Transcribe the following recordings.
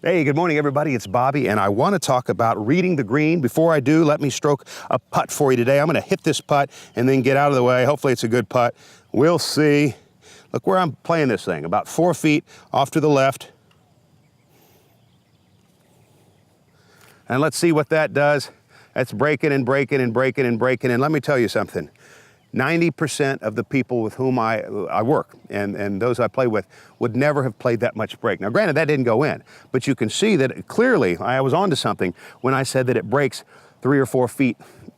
Hey, good morning, everybody. It's Bobby, and I want to talk about reading the green. Before I do, let me stroke a putt for you today. I'm going to hit this putt and then get out of the way. Hopefully it's a good putt. We'll see. Look where I'm playing this thing, about 4 feet off to the left. And let's see what that does. That's breaking and breaking and breaking and breaking. And let me tell you something. 90% of the people with whom I work and those I play with would never have played that much break. Now, granted, that didn't go in, but you can see that clearly I was onto something when I said that it breaks 3 or 4 feet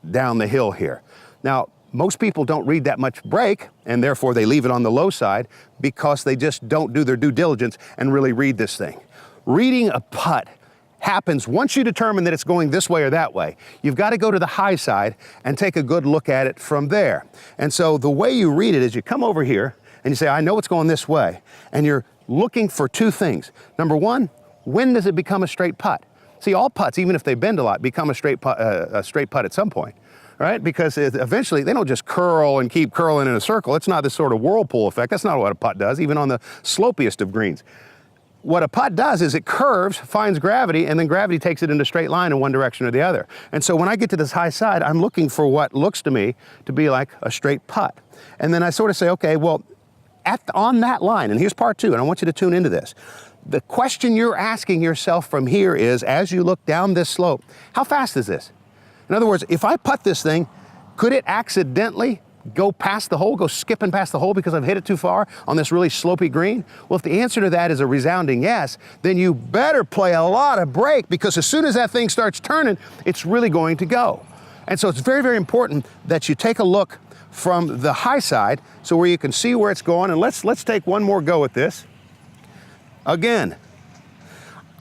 down the hill here. Now, most people don't read that much break, and therefore they leave it on the low side because they just don't do their due diligence and really read this thing. Reading a putt happens once you determine that it's going this way or that way. You've got to go to the high side and take a good look at it from there. And so the way you read it is you come over here and you say, I know it's going this way. And you're looking for two things. Number one, when does it become a straight putt? See, all putts, even if they bend a lot, become a straight putt at some point, right? Because eventually they don't just curl and keep curling in a circle. It's not this sort of whirlpool effect. That's not what a putt does, even on the slopiest of greens. What a putt does is it curves, finds gravity, and then gravity takes it in a straight line in one direction or the other. And so when I get to this high side, I'm looking for what looks to me to be like a straight putt. And then I sort of say, okay, well, on that line, and here's part two, and I want you to tune into this. The question you're asking yourself from here is, as you look down this slope, how fast is this? In other words, if I putt this thing, could it accidentally go past the hole, go skipping past the hole because I've hit it too far on this really slopey green? Well, if the answer to that is a resounding yes, then you better play a lot of break, because as soon as that thing starts turning, it's really going to go. And so it's very, very important that you take a look from the high side so where you can see where it's going. And let's take one more go at this. Again,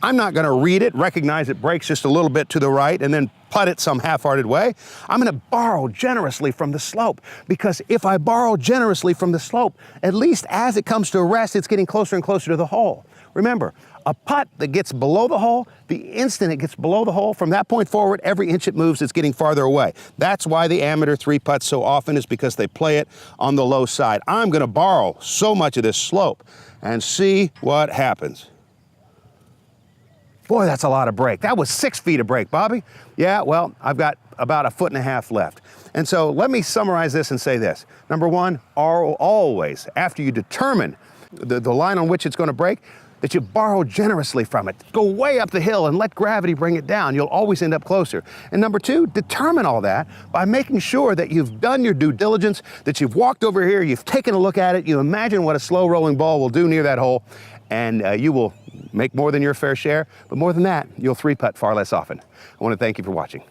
I'm not going to read it, recognize it breaks just a little bit to the right, and then putt it some half-hearted way. I'm going to borrow generously from the slope, because if I borrow generously from the slope, at least as it comes to rest, it's getting closer and closer to the hole. Remember, a putt that gets below the hole, the instant it gets below the hole, from that point forward, every inch it moves, it's getting farther away. That's why the amateur three putts so often is because they play it on the low side. I'm going to borrow so much of this slope and see what happens. Boy, that's a lot of break. That was 6 feet of break, Bobby. Yeah, well, I've got about 1.5 feet left. And so let me summarize this and say this. Number one, always, after you determine the line on which it's going to break, that you borrow generously from it. Go way up the hill and let gravity bring it down. You'll always end up closer. And number two, determine all that by making sure that you've done your due diligence, that you've walked over here, you've taken a look at it, you imagine what a slow rolling ball will do near that hole, and you will make more than your fair share, but more than that, you'll three putt far less often. I want to thank you for watching.